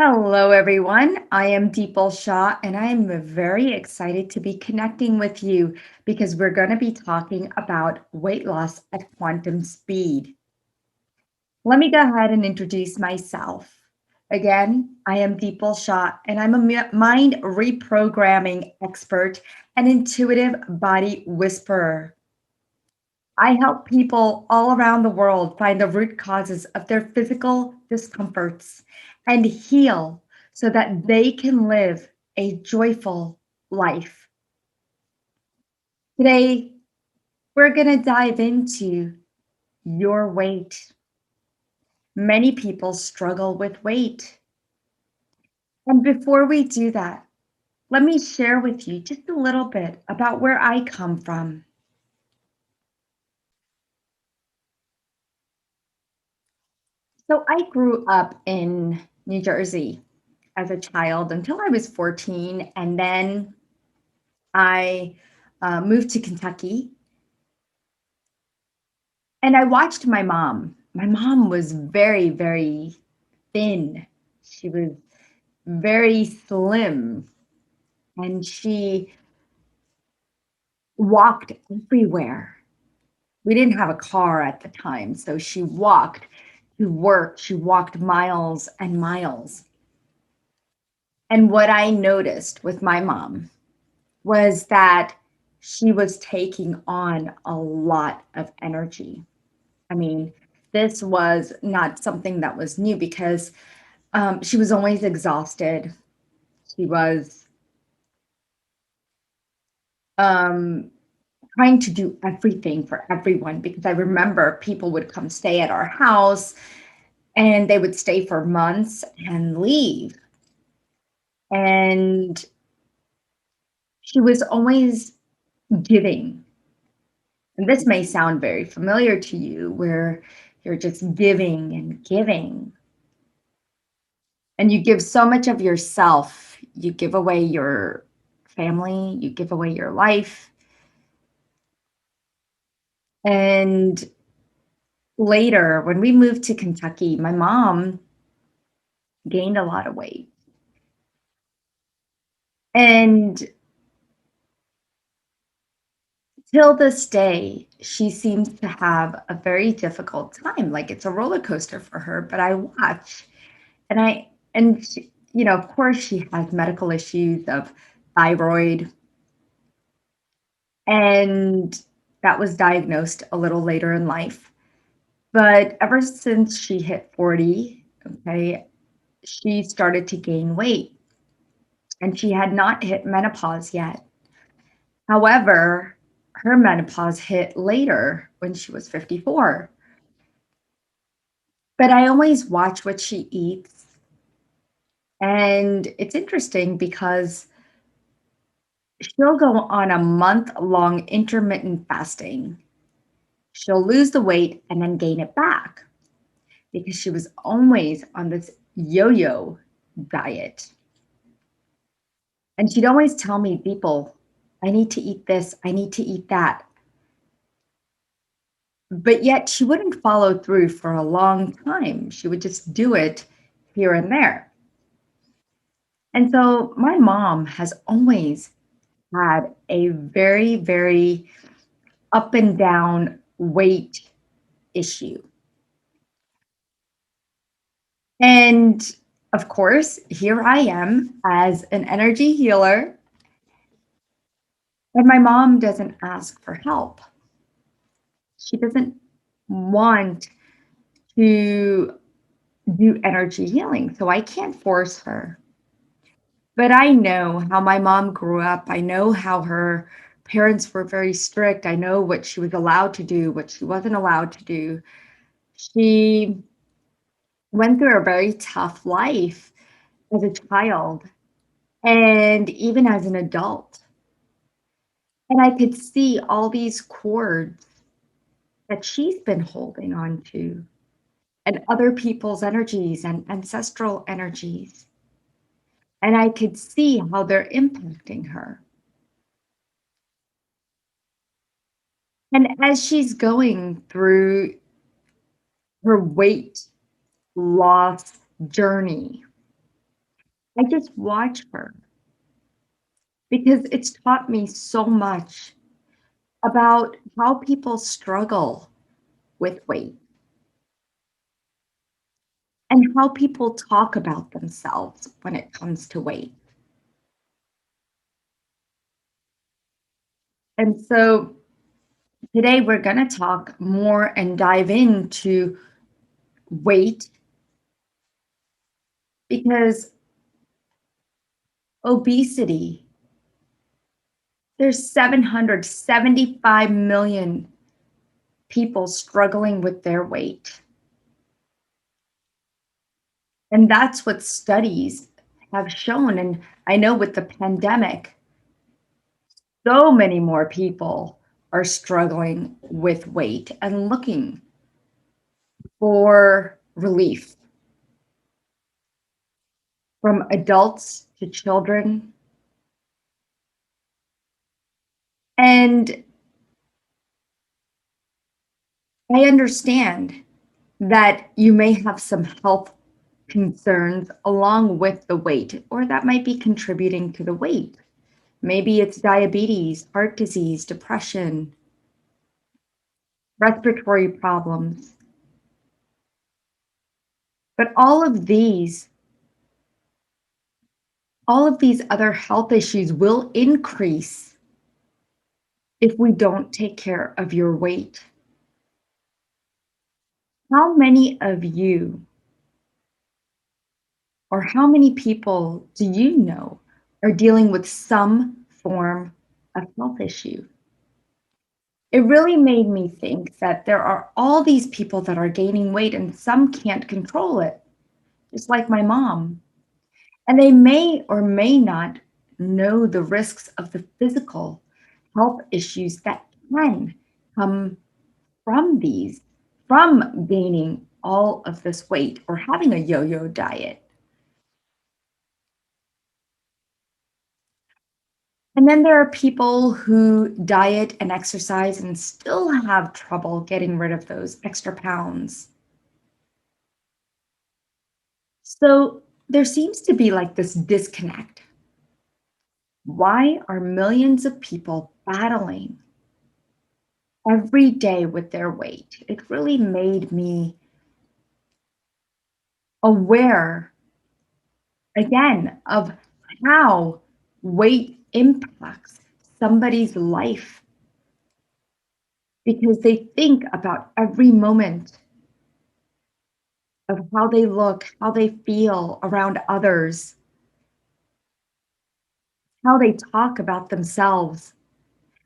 Hello, everyone. I am Deepal Shah, and I am very excited to be connecting with you because we're going to be talking about weight loss at quantum speed. Let me go ahead and introduce myself. Again, I am Deepal Shah, and I'm a mind reprogramming expert and intuitive body whisperer. I help people all around the world find the root causes of their physical discomforts and heal so that they can live a joyful life. Today, we're going to dive into your weight. Many people struggle with weight. And before we do that, let me share with you just a little bit about where I come from. So, I grew up in New Jersey as a child until I was 14. And then I moved to Kentucky and I watched my mom. My mom was very, very thin. She was very slim and she walked everywhere. We didn't have a car at the time. So she walked to work. She walked miles and miles. And what I noticed with my mom was that she was taking on a lot of energy. I mean, this was not something that was new because she was always exhausted. She was um, trying to do everything for everyone because I remember people would come stay at our house and they would stay for months and leave. And she was always giving. And this may sound very familiar to you, where you're just giving and giving. And you give so much of yourself. You give away your family, you give away your life. And later, when we moved to Kentucky, my mom gained a lot of weight. And till this day, she seems to have a very difficult time. Like it's a roller coaster for her. But I watch and she, of course, she has medical issues of thyroid, and that was diagnosed a little later in life. But ever since she hit 40, okay, she started to gain weight and she had not hit menopause yet. However, her menopause hit later when she was 54. But I always watch what she eats. And it's interesting because she'll go on a month-long intermittent fasting. She'll lose the weight and then gain it back because she was always on this yo-yo diet. And she'd always tell me, people, I need to eat this, I need to eat that. But yet she wouldn't follow through for a long time. She would just do it here and there. And so my mom has always had a very, very up and down weight issue. And of course, here I am as an energy healer, and my mom doesn't ask for help. She doesn't want to do energy healing, so I can't force her. But I know how my mom grew up. I know how her parents were very strict. I know what she was allowed to do, what she wasn't allowed to do. She went through a very tough life as a child and even as an adult. And I could see all these cords that she's been holding on to and other people's energies and ancestral energies. And I could see how they're impacting her. And as she's going through her weight loss journey, I just watch her because it's taught me so much about how people struggle with weight and how people talk about themselves when it comes to weight. And so today we're going to talk more and dive into weight because obesity, there's 775 million people struggling with their weight. And that's what studies have shown. And I know with the pandemic, so many more people are struggling with weight and looking for relief, from adults to children. And I understand that you may have some health concerns along with the weight, or that might be contributing to the weight. Maybe it's diabetes, heart disease, depression, respiratory problems. But all of these other health issues will increase if we don't take care of your weight. How many of you, or how many people do you know, are dealing with some form of health issue? It really made me think that there are all these people that are gaining weight and some can't control it, just like my mom. And they may or may not know the risks of the physical health issues that can come from from gaining all of this weight or having a yo yo diet. And then there are people who diet and exercise and still have trouble getting rid of those extra pounds. So there seems to be like this disconnect. Why are millions of people battling every day with their weight? It really made me aware again of how weight impacts somebody's life because they think about every moment of how they look, how they feel around others, how they talk about themselves,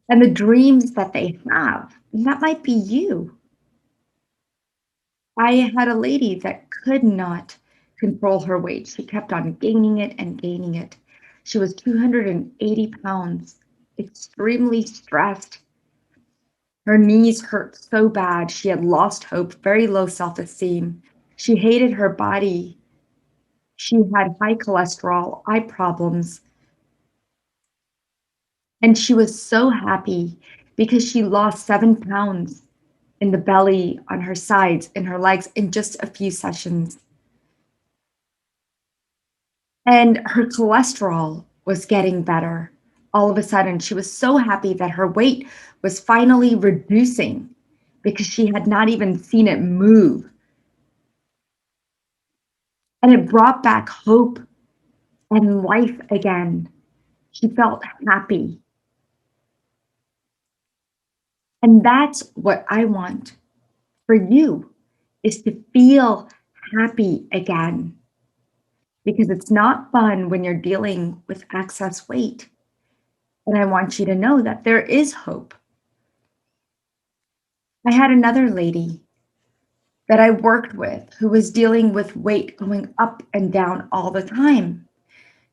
and the dreams that they have. And that might be you. I had a lady that could not control her weight. She kept on gaining it and gaining it. She was 280 pounds, extremely stressed. Her knees hurt so bad. She had lost hope, very low self esteem. She hated her body. She had high cholesterol, eye problems. And she was so happy because she lost 7 pounds in the belly, on her sides, in her legs in just a few sessions. And her cholesterol was getting better. All of a sudden, she was so happy that her weight was finally reducing because she had not even seen it move. And it brought back hope and life again. She felt happy. And that's what I want for you, is to feel happy again, because it's not fun when you're dealing with excess weight. And I want you to know that there is hope. I had another lady that I worked with who was dealing with weight going up and down all the time.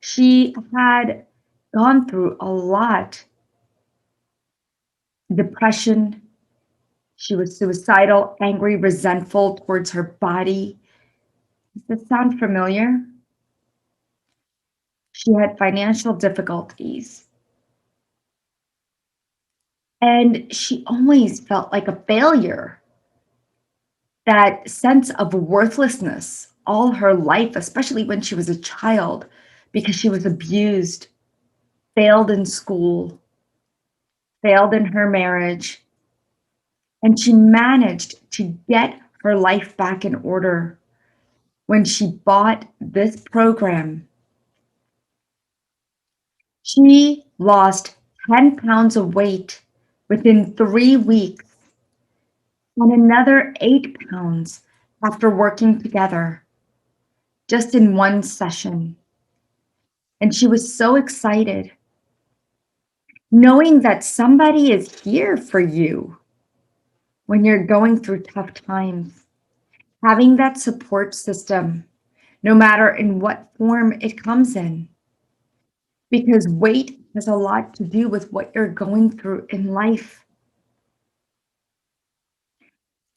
She had gone through a lot: depression. She was suicidal, angry, resentful towards her body. Does that sound familiar? She had financial difficulties. And she always felt like a failure, that sense of worthlessness all her life, especially when she was a child, because she was abused, failed in school, failed in her marriage, and she managed to get her life back in order when she bought this program. She lost 10 pounds of weight within 3 weeks and another 8 pounds after working together just in one session. And she was so excited knowing that somebody is here for you when you're going through tough times. Having that support system, no matter in what form it comes in, because weight has a lot to do with what you're going through in life.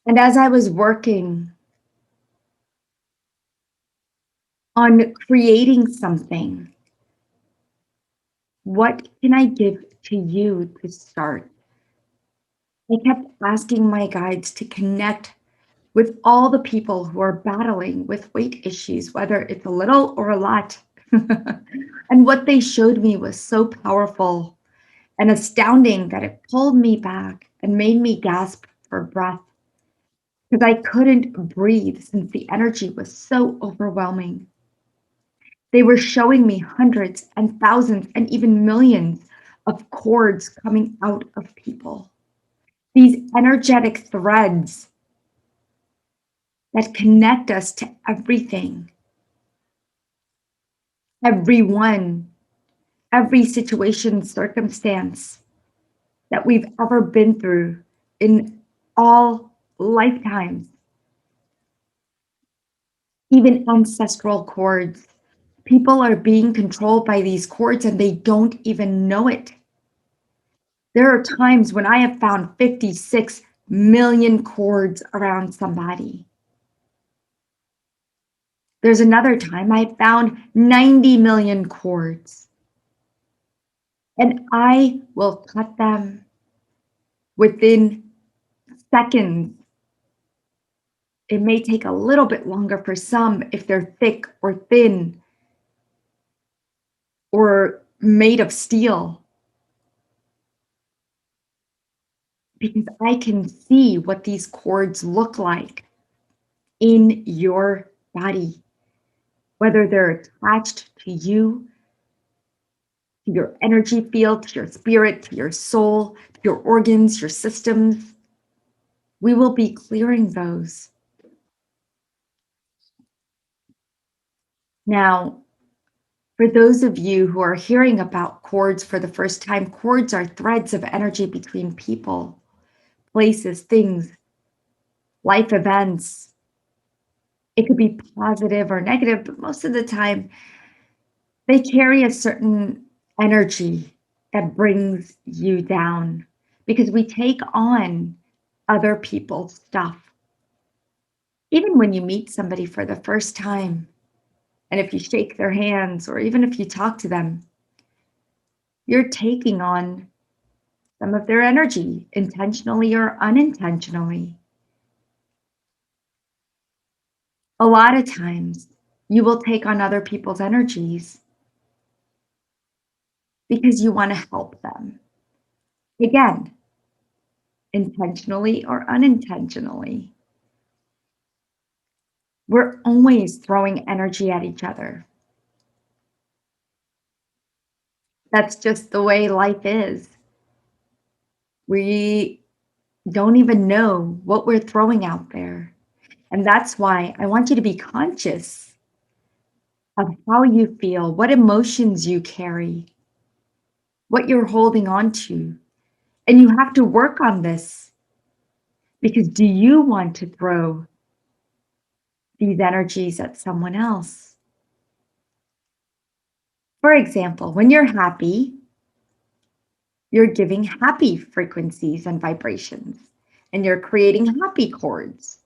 And as I was working on creating something, what can I give to you to start? I kept asking my guides to connect with all the people who are battling with weight issues, whether it's a little or a lot. And what they showed me was so powerful and astounding that it pulled me back and made me gasp for breath because I couldn't breathe since the energy was so overwhelming. They were showing me hundreds and thousands and even millions of cords coming out of people. These energetic threads that connect us to everything, everyone, every situation, circumstance that we've ever been through in all lifetimes, even ancestral cords. People are being controlled by these cords and they don't even know it. There are times when I have found 56 million cords around somebody. There's another time I found 90 million cords. And I will cut them within seconds. It may take a little bit longer for some if they're thick or thin or made of steel, because I can see what these cords look like in your body, whether they're attached to you, to your energy field, to your spirit, to your soul, to your organs, your systems. We will be clearing those. Now, for those of you who are hearing about cords for the first time, cords are threads of energy between people, places, things, life events. It could be positive or negative, but most of the time they carry a certain energy that brings you down because we take on other people's stuff. Even when you meet somebody for the first time, and if you shake their hands or even if you talk to them, you're taking on some of their energy, intentionally or unintentionally. A lot of times, you will take on other people's energies because you want to help them. Again, intentionally or unintentionally. We're always throwing energy at each other. That's just the way life is. We don't even know what we're throwing out there. And that's why I want you to be conscious of how you feel, what emotions you carry, what you're holding on to. And you have to work on this because do you want to throw these energies at someone else? For example, when you're happy, you're giving happy frequencies and vibrations, and you're creating happy cords.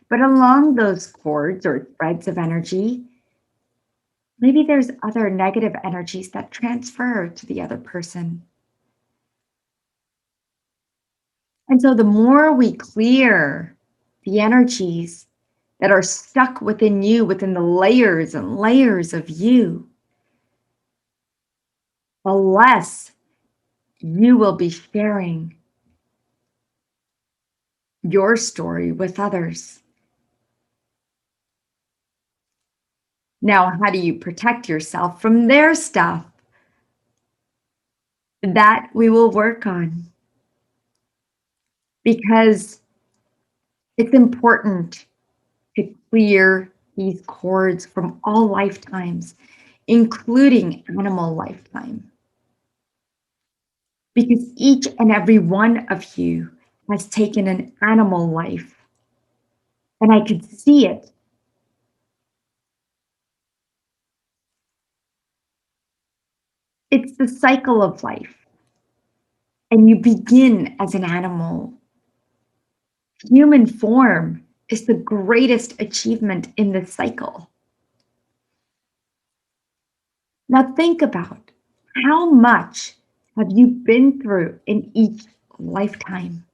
But along those cords or threads of energy, maybe there's other negative energies that transfer to the other person. And so the more we clear the energies that are stuck within you, within the layers and layers of you, the less you will be sharing your story with others. Now, how do you protect yourself from their stuff? That we will work on because it's important to clear these cords from all lifetimes, including animal lifetime, because each and every one of you has taken an animal life, and I could see it. It's the cycle of life, and you begin as an animal. Human form is the greatest achievement in this cycle. Now think about how much have you been through in each lifetime?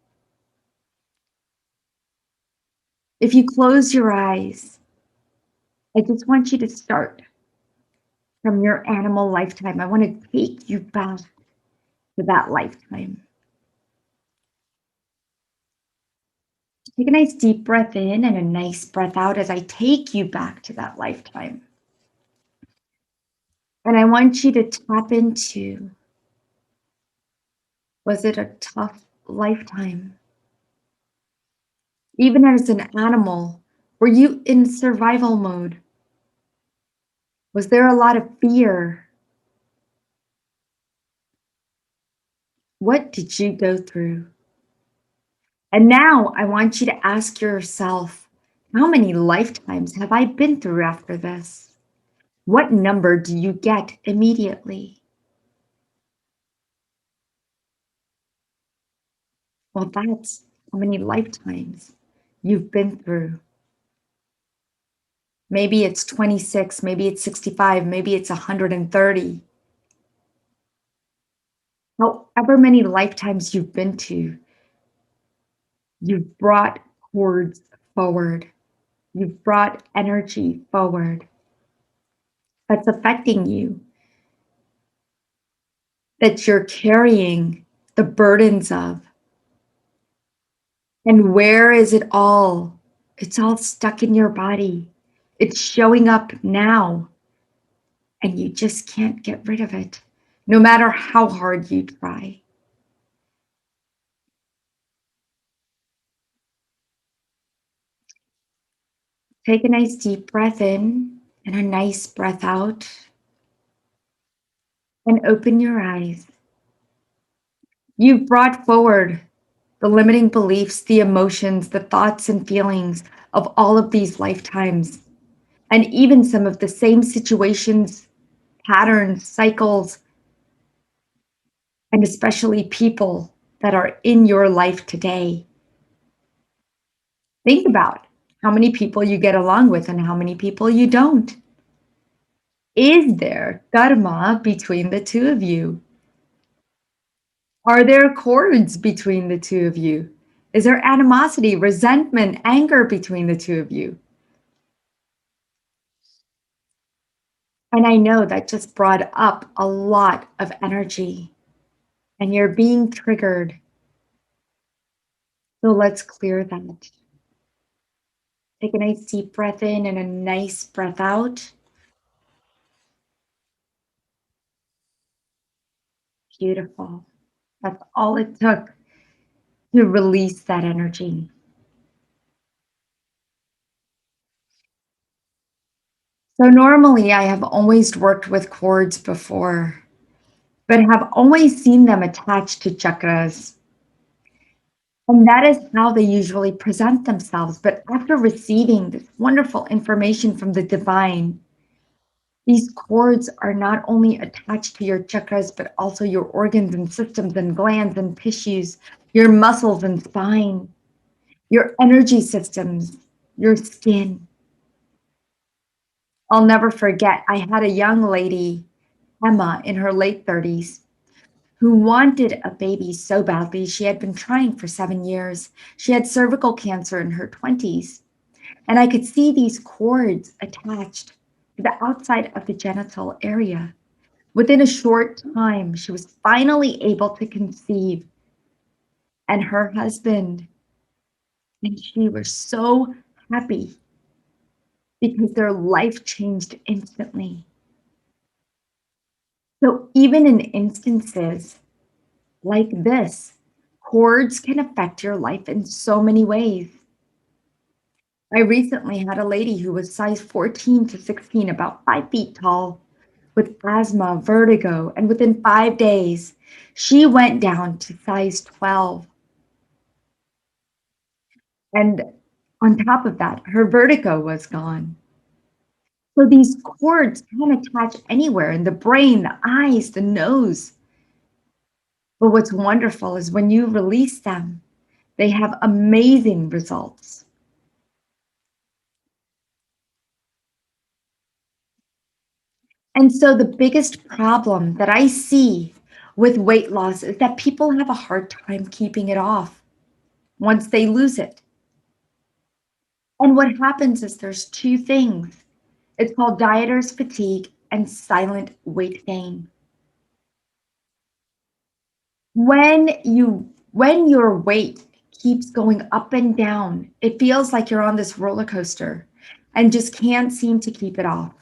If you close your eyes, I just want you to start from your animal lifetime. I want to take you back to that lifetime. Take a nice deep breath in and a nice breath out as I take you back to that lifetime. And I want you to tap into, was it a tough lifetime? Even as an animal, were you in survival mode? Was there a lot of fear? What did you go through? And now I want you to ask yourself, how many lifetimes have I been through after this? What number do you get immediately? Well, that's how many lifetimes you've been through. Maybe it's 26, maybe it's 65, maybe it's 130. However many lifetimes you've been to, you've brought cords forward. You've brought energy forward that's affecting you, that you're carrying the burdens of. And where is it all? It's all stuck in your body. It's showing up now, and you just can't get rid of it, no matter how hard you try. Take a nice deep breath in and a nice breath out, and open your eyes. You've brought forward the limiting beliefs, the emotions, the thoughts and feelings of all of these lifetimes, and even some of the same situations, patterns, cycles, and especially people that are in your life today. Think about how many people you get along with and how many people you don't. Is there karma between the two of you? Are there cords between the two of you? Is there animosity, resentment, anger between the two of you? And I know that just brought up a lot of energy and you're being triggered. So let's clear that. Take a nice deep breath in and a nice breath out. Beautiful. That's all it took to release that energy. So normally I have always worked with cords before, but have always seen them attached to chakras. And that is how they usually present themselves. But after receiving this wonderful information from the divine, these cords are not only attached to your chakras, but also your organs and systems and glands and tissues, your muscles and spine, your energy systems, your skin. I'll never forget, I had a young lady, Emma, in her late 30s, who wanted a baby so badly. She had been trying for 7 years. She had cervical cancer in her 20s. And I could see these cords attached to the outside of the genital area, Within a short time, she was finally able to conceive, and her husband and she were so happy because their life changed instantly. So, even in instances like this, cords can affect your life in so many ways. I recently had a lady who was size 14 to 16, about 5 feet tall, with asthma, vertigo, and within 5 days, she went down to size 12. And on top of that, her vertigo was gone. So these cords can attach anywhere in the brain, the eyes, the nose. But what's wonderful is when you release them, they have amazing results. And so the biggest problem that I see with weight loss is that people have a hard time keeping it off once they lose it. And what happens is there's two things. It's called dieter's fatigue and silent weight gain. When your weight keeps going up and down, it feels like you're on this roller coaster and just can't seem to keep it off.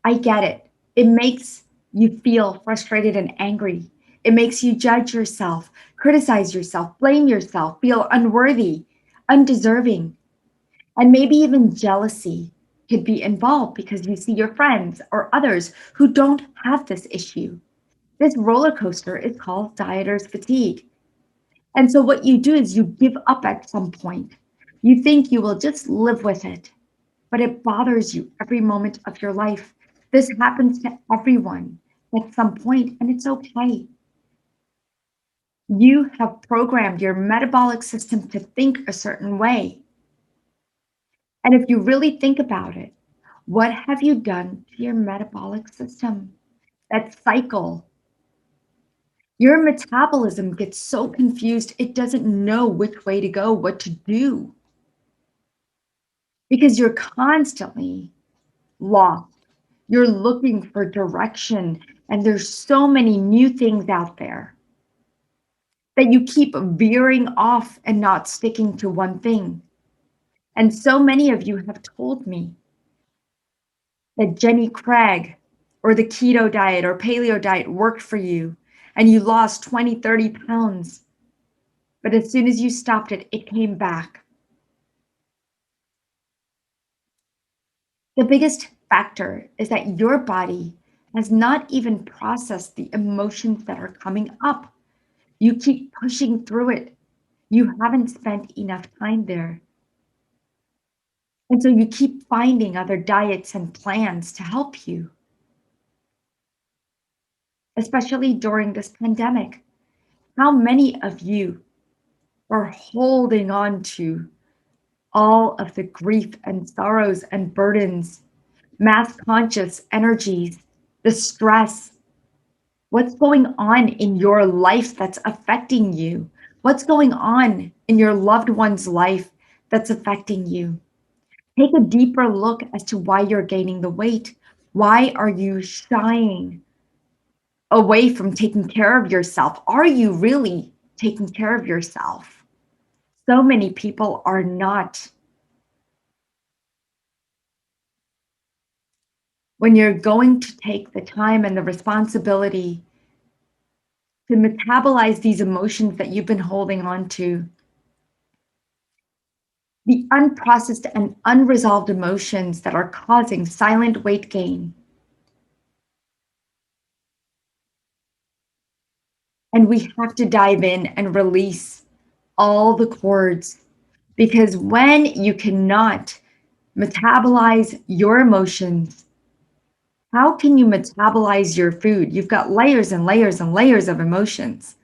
I get it. It makes you feel frustrated and angry. It makes you judge yourself, criticize yourself, blame yourself, feel unworthy, undeserving, and maybe even jealousy could be involved because you see your friends or others who don't have this issue. This roller coaster is called dieter's fatigue. And so what you do is you give up at some point. You think you will just live with it, but it bothers you every moment of your life. This happens to everyone at some point, and it's okay. You have programmed your metabolic system to think a certain way. And if you really think about it, what have you done to your metabolic system? That cycle. Your metabolism gets so confused, it doesn't know which way to go, what to do, because you're constantly lost. You're looking for direction, and there's so many new things out there that you keep veering off and not sticking to one thing. And so many of you have told me that Jenny Craig or the keto diet or paleo diet worked for you and you lost 20, 30 pounds. But as soon as you stopped it, it came back. The biggest factor is that your body has not even processed the emotions that are coming up. You keep pushing through it. You haven't spent enough time there. And so you keep finding other diets and plans to help you, especially during this pandemic. How many of you are holding on to all of the grief and sorrows and burdens, mass conscious energies, the stress? What's going on in your life that's affecting you? What's going on in your loved one's life that's affecting you? Take a deeper look as to why you're gaining the weight. Why are you shying away from taking care of yourself? Are you really taking care of yourself? So many people are not. When you're going to take the time and the responsibility to metabolize these emotions that you've been holding on to, the unprocessed and unresolved emotions that are causing silent weight gain. And we have to dive in and release all the cords, because when you cannot metabolize your emotions, how can you metabolize your food? You've got layers and layers and layers of emotions.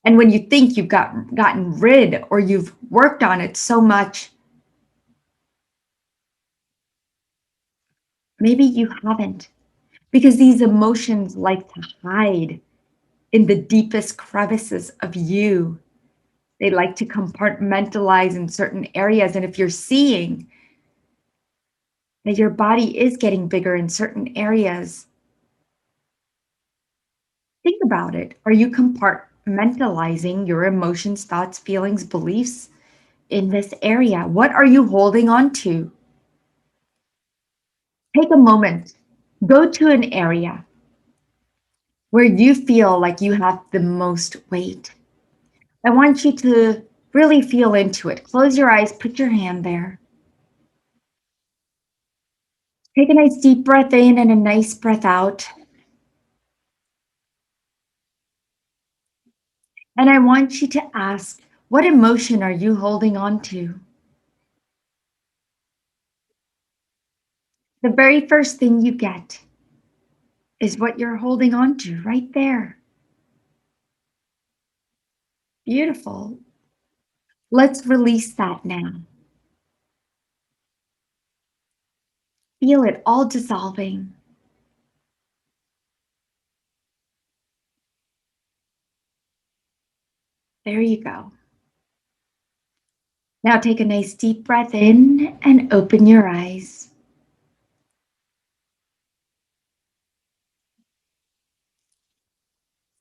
And when you think you've gotten rid or you've worked on it so much, maybe you haven't, because these emotions like to hide in the deepest crevices of you. They like to compartmentalize in certain areas. And if you're seeing that your body is getting bigger in certain areas, Think about it. Are you compartmentalizing your emotions, thoughts, feelings, beliefs in this area? What are you holding on to? Take a moment, go to an area where you feel like you have the most weight. I want you to really feel into it. Close your eyes, put your hand there. Take a nice deep breath in and a nice breath out. And I want you to ask, what emotion are you holding on to? The very first thing you get is what you're holding on to right there. Beautiful. Let's release that now. Feel it all dissolving. There you go. Now take a nice deep breath in and open your eyes.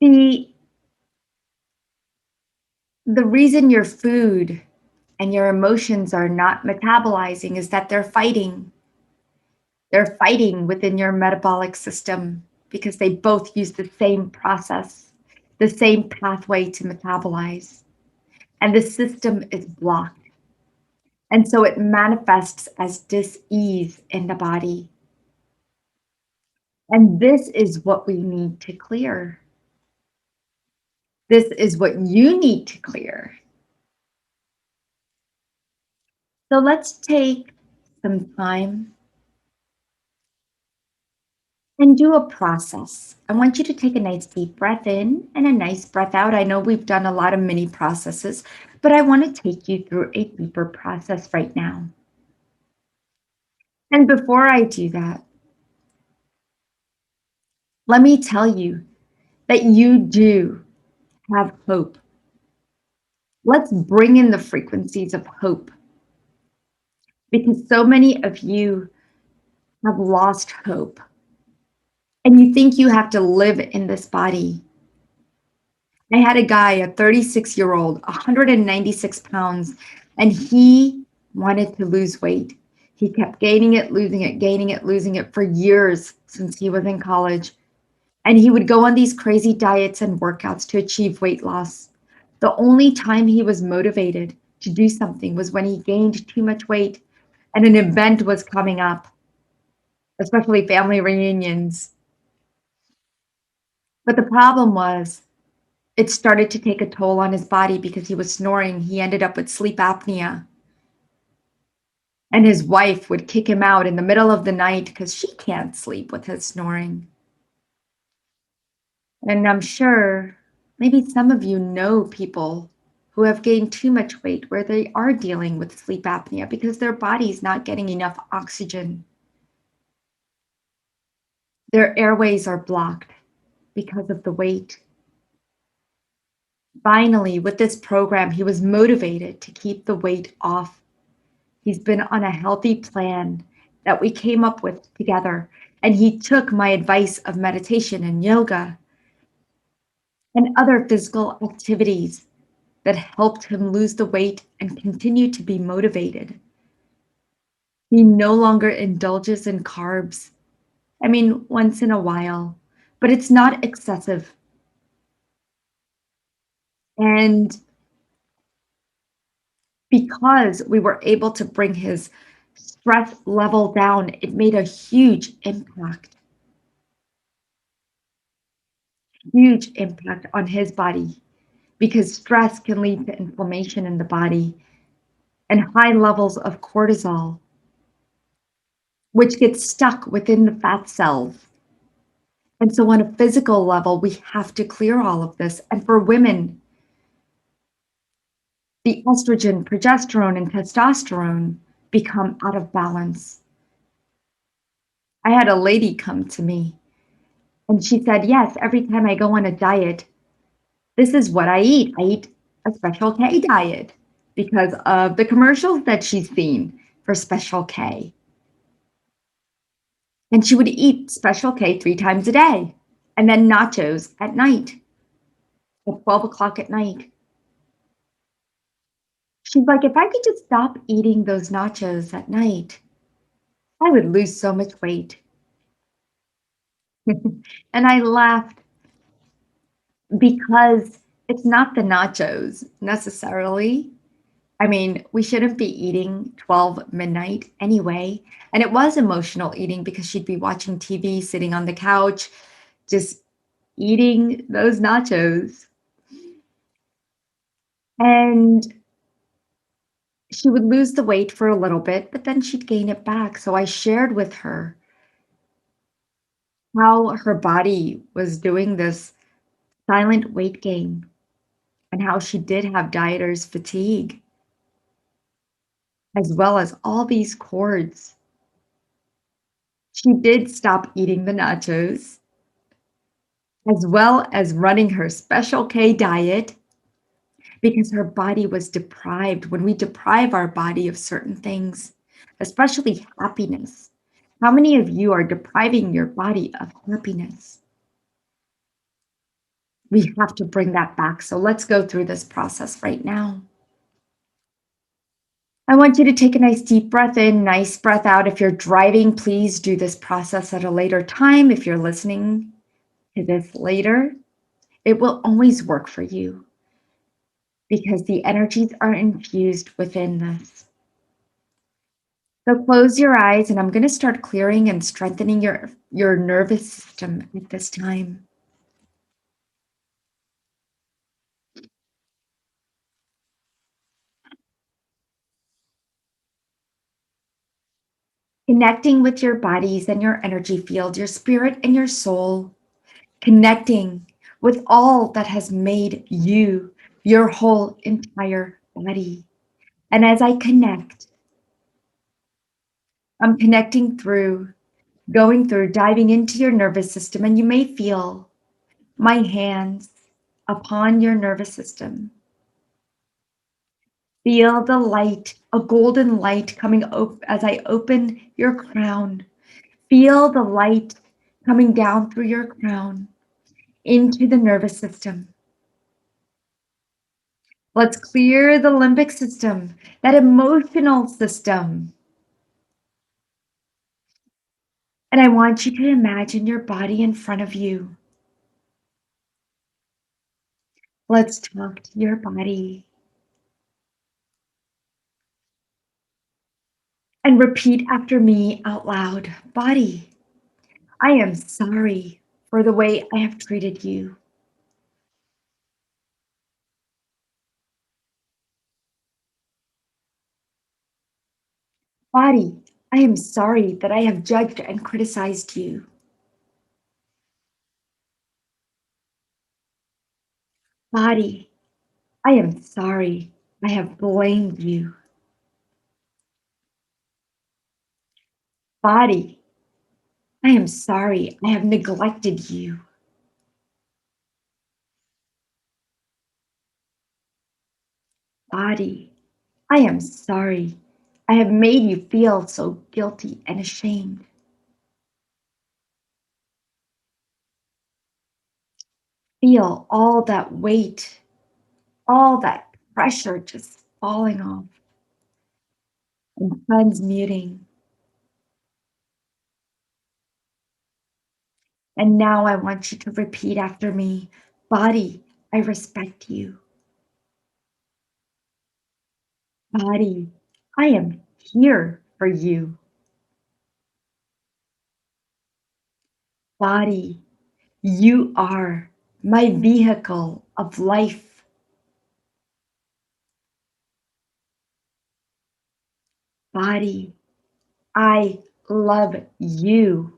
See, the reason your food and your emotions are not metabolizing is that they're fighting. They're fighting within your metabolic system because they both use the same process, the same pathway to metabolize. And the system is blocked. And so it manifests as dis-ease in the body. And this is what we need to clear. This is what you need to clear. So let's take some time and do a process. I want you to take a nice deep breath in and a nice breath out. I know we've done a lot of mini processes, but I want to take you through a deeper process right now. And before I do that, let me tell you that you do have hope. Let's bring in the frequencies of hope because so many of you have lost hope and you think you have to live in this body. I had a guy, a 36-year-old, 196 pounds, and he wanted to lose weight. He kept gaining it, losing it, gaining it, losing it for years since he was in college. And he would go on these crazy diets and workouts to achieve weight loss. The only time he was motivated to do something was when he gained too much weight and an event was coming up, especially family reunions. But the problem was it started to take a toll on his body because he was snoring. He ended up with sleep apnea. And his wife would kick him out in the middle of the night because she can't sleep with his snoring. And I'm sure maybe some of you know people who have gained too much weight where they are dealing with sleep apnea because their body's not getting enough oxygen. Their airways are blocked because of the weight. Finally, with this program, he was motivated to keep the weight off. He's been on a healthy plan that we came up with together, and he took my advice of meditation and yoga and other physical activities that helped him lose the weight and continue to be motivated. He no longer indulges in carbs. I mean, once in a while, but it's not excessive. And because we were able to bring his stress level down, it made a huge impact on his body because stress can lead to inflammation in the body and high levels of cortisol, which gets stuck within the fat cells. And so, on a physical level, we have to clear all of this. And for women, the estrogen, progesterone, and testosterone become out of balance. I had a lady come to me and she said, yes, every time I go on a diet, this is what I eat. I eat a Special K diet because of the commercials that she's seen for Special K. And she would eat Special K 3 times a day. And then nachos at night, at 12 o'clock at night. She's like, "If I could just stop eating those nachos at night, I would lose so much weight." And I laughed because it's not the nachos necessarily. I mean, we shouldn't be eating 12 midnight anyway. And it was emotional eating because she'd be watching TV, sitting on the couch, just eating those nachos. And she would lose the weight for a little bit, but then she'd gain it back. So I shared with her how her body was doing this silent weight gain and how she did have dieters fatigue, as well as all these cords. She did stop eating the nachos, as well as running her Special K diet because her body was deprived. When we deprive our body of certain things, especially happiness, how many of you are depriving your body of happiness? We have to bring that back. So let's go through this process right now. I want you to take a nice deep breath in, nice breath out. If you're driving, please do this process at a later time. If you're listening to this later, it will always work for you because the energies are infused within this. So close your eyes, and I'm going to start clearing and strengthening your nervous system at this time. Connecting with your bodies and your energy field, your spirit and your soul, connecting with all that has made you, your whole entire body. And as I connect, I'm connecting through, going through, diving into your nervous system, and you may feel my hands upon your nervous system. Feel the light, a golden light coming as I open your crown. Feel the light coming down through your crown into the nervous system. Let's clear the limbic system, that emotional system. And I want you to imagine your body in front of you. Let's talk to your body and repeat after me out loud. Body, I am sorry for the way I have treated you. Body, I am sorry that I have judged and criticized you. Body, I am sorry I have blamed you. Body, I am sorry I have neglected you. Body, I am sorry I have made you feel so guilty and ashamed. Feel all that weight, all that pressure just falling off and transmuting. And now I want you to repeat after me. Body, I respect you. Body, I am here for you. Body, you are my vehicle of life. Body, I love you.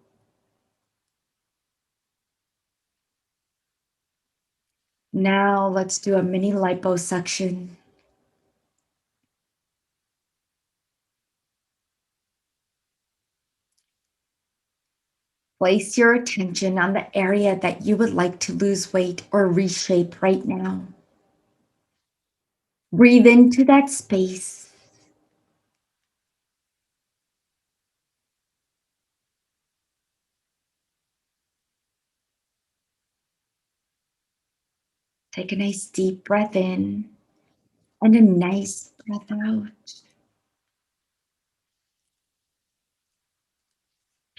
Now let's do a mini liposuction. Place your attention on the area that you would like to lose weight or reshape right now. Breathe into that space. Take a nice deep breath in and a nice breath out.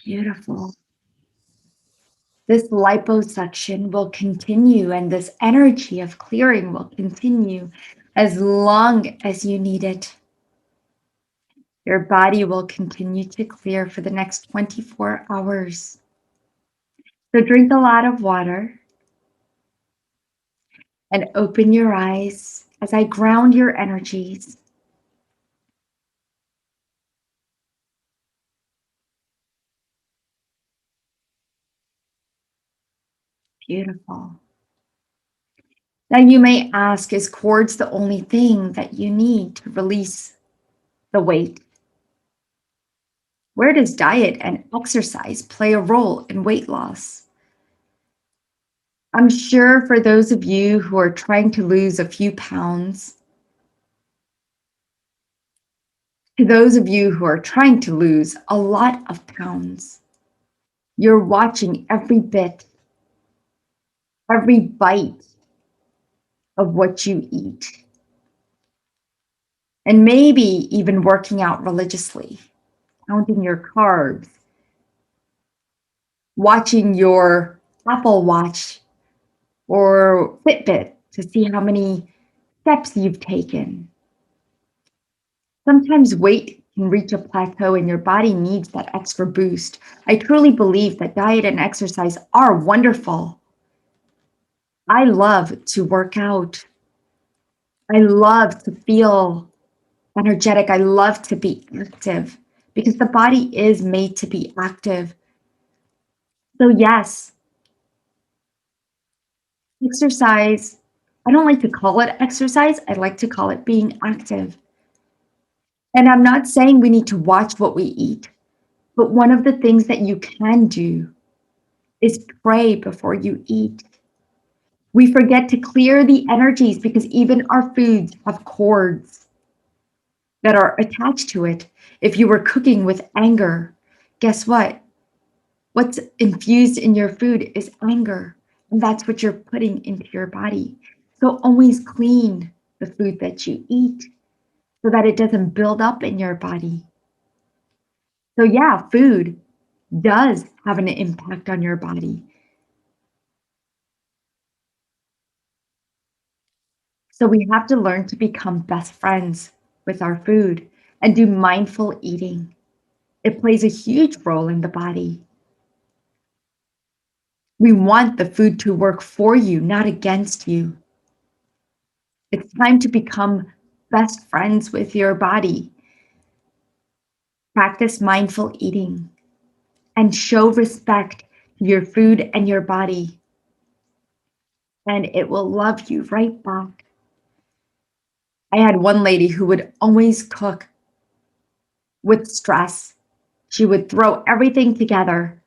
Beautiful. This liposuction will continue and this energy of clearing will continue as long as you need it. Your body will continue to clear for the next 24 hours. So drink a lot of water and open your eyes as I ground your energies. Beautiful. Now you may ask, is cords the only thing that you need to release the weight? Where does diet and exercise play a role in weight loss? I'm sure for those of you who are trying to lose a few pounds, to those of you who are trying to lose a lot of pounds, you're watching every bit, every bite of what you eat, and maybe even working out religiously, counting your carbs, watching your Apple Watch or Fitbit to see how many steps you've taken. Sometimes weight can reach a plateau and your body needs that extra boost. I truly believe that diet and exercise are wonderful. I love to work out. I love to feel energetic. I love to be active because the body is made to be active. So, yes, exercise, I don't like to call it exercise. I like to call it being active. And I'm not saying we need to watch what we eat, but one of the things that you can do is pray before you eat. We forget to clear the energies because even our foods have cords that are attached to it. If you were cooking with anger, guess what? What's infused in your food is anger, and that's what you're putting into your body. So always clean the food that you eat so that it doesn't build up in your body. So, yeah, food does have an impact on your body. So, we have to learn to become best friends with our food and do mindful eating. It plays a huge role in the body. We want the food to work for you, not against you. It's time to become best friends with your body. Practice mindful eating and show respect to your food and your body, and it will love you right back. I had one lady who would always cook with stress. She would throw everything together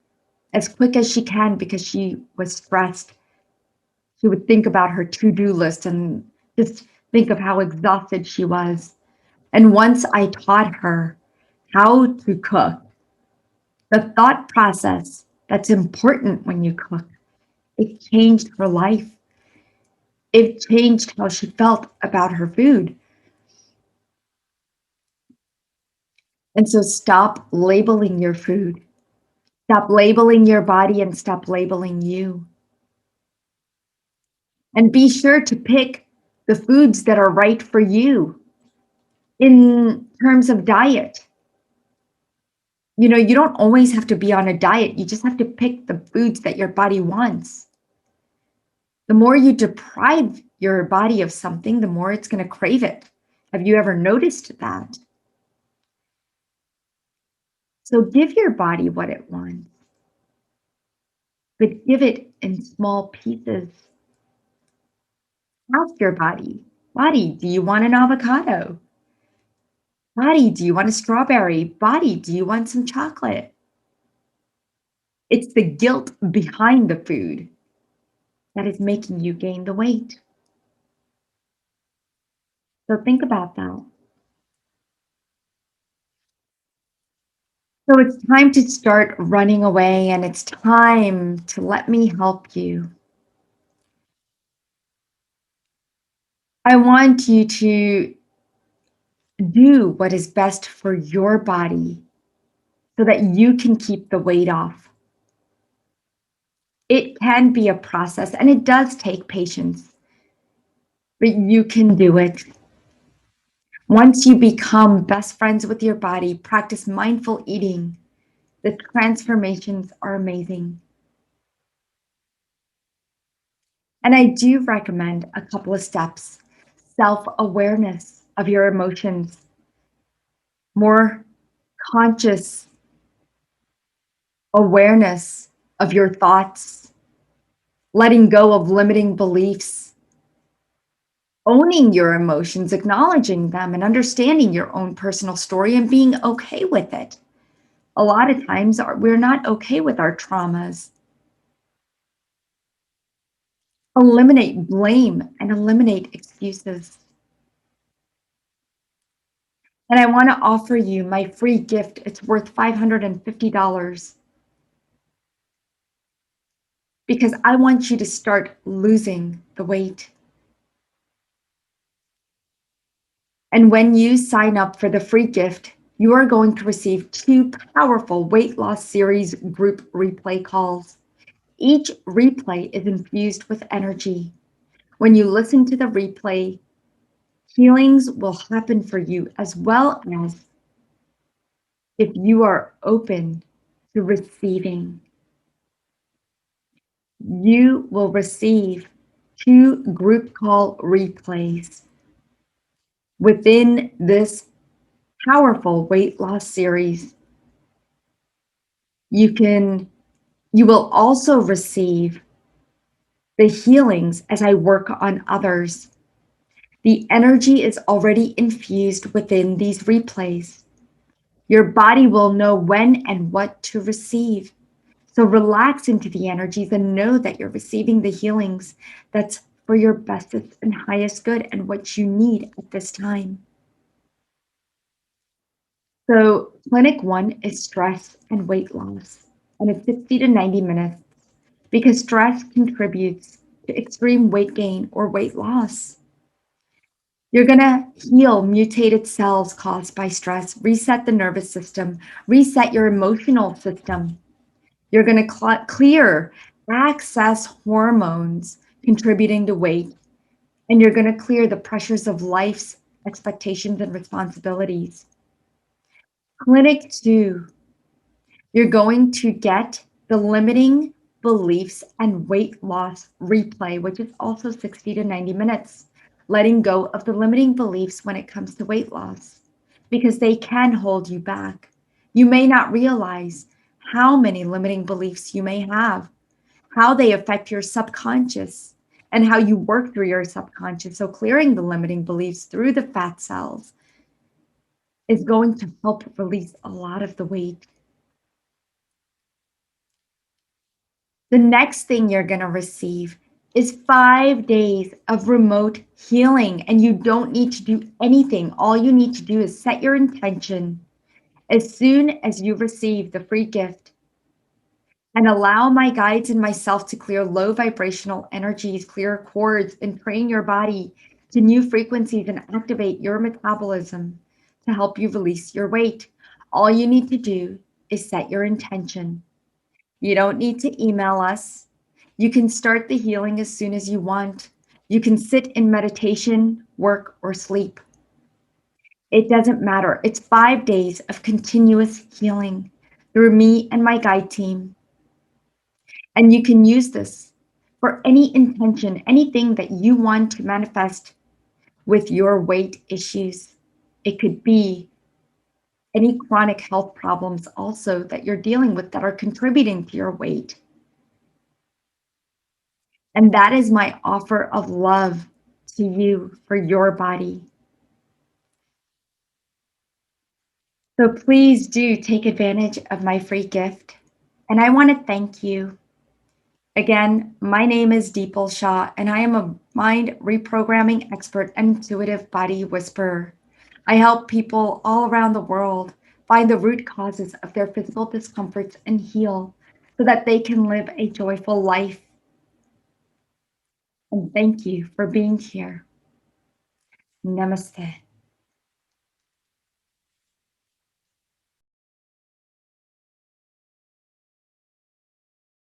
as quick as she can because she was stressed. She would think about her to-do list and just think of how exhausted she was. And once I taught her how to cook, the thought process that's important when you cook, it changed her life. It changed how she felt about her food. And so stop labeling your food. Stop labeling your body and stop labeling you. And be sure to pick the foods that are right for you in terms of diet. You know, you don't always have to be on a diet. You just have to pick the foods that your body wants. The more you deprive your body of something, the more it's going to crave it. Have you ever noticed that? So give your body what it wants, but give it in small pieces. Ask your body, do you want an avocado? Body, do you want a strawberry? Body, do you want some chocolate? It's the guilt behind the food that is making you gain the weight. So think about that. So it's time to start running away and it's time to let me help you. I want you to do what is best for your body so that you can keep the weight off. It can be a process and it does take patience, but you can do it. Once you become best friends with your body, practice mindful eating, the transformations are amazing. And I do recommend a couple of steps: self awareness of your emotions, more conscious awareness of your thoughts, letting go of limiting beliefs, owning your emotions, acknowledging them, and understanding your own personal story and being okay with it. A lot of times, we're not okay with our traumas. Eliminate blame and eliminate excuses. And I want to offer you my free gift. It's worth $550 because I want you to start losing the weight. And when you sign up for the free gift, you are going to receive 2 powerful weight loss series group replay calls. Each replay is infused with energy. When you listen to the replay, healings will happen for you, as well as if you are open to receiving. You will receive 2 group call replays within this powerful weight loss series. You can you will also receive the healings as I work on others. The energy is already infused within these replays. Your body will know when and what to receive. So relax into the energies and know that you're receiving the healings that's for your bestest and highest good and what you need at this time. So, Clinic 1 is stress and weight loss, and it's 60 to 90 minutes because stress contributes to extreme weight gain or weight loss. You're going to heal mutated cells caused by stress, reset the nervous system, reset your emotional system. You're going to clear excess hormones contributing to weight, and you're going to clear the pressures of life's expectations and responsibilities. Clinic 2, you're going to get the limiting beliefs and weight loss replay, which is also 60 to 90 minutes, letting go of the limiting beliefs when it comes to weight loss, because they can hold you back. You may not realize how many limiting beliefs you may have, how they affect your subconscious, and how you work through your subconscious. So, clearing the limiting beliefs through the fat cells is going to help release a lot of the weight. The next thing you're going to receive is 5 days of remote healing, and you don't need to do anything. All you need to do is set your intention as soon as you receive the free gift and allow my guides and myself to clear low vibrational energies, clear cords, and train your body to new frequencies and activate your metabolism to help you release your weight. All you need to do is set your intention. You don't need to email us. You can start the healing as soon as you want. You can sit in meditation, work, or sleep. It doesn't matter. It's 5 days of continuous healing through me and my guide team. And you can use this for any intention, anything that you want to manifest with your weight issues. It could be any chronic health problems also that you're dealing with that are contributing to your weight. And that is my offer of love to you for your body. So please do take advantage of my free gift. And I want to thank you. Again, my name is Dipal Shah, and I am a mind reprogramming expert and intuitive body whisperer. I help people all around the world find the root causes of their physical discomforts and heal so that they can live a joyful life. And thank you for being here. Namaste.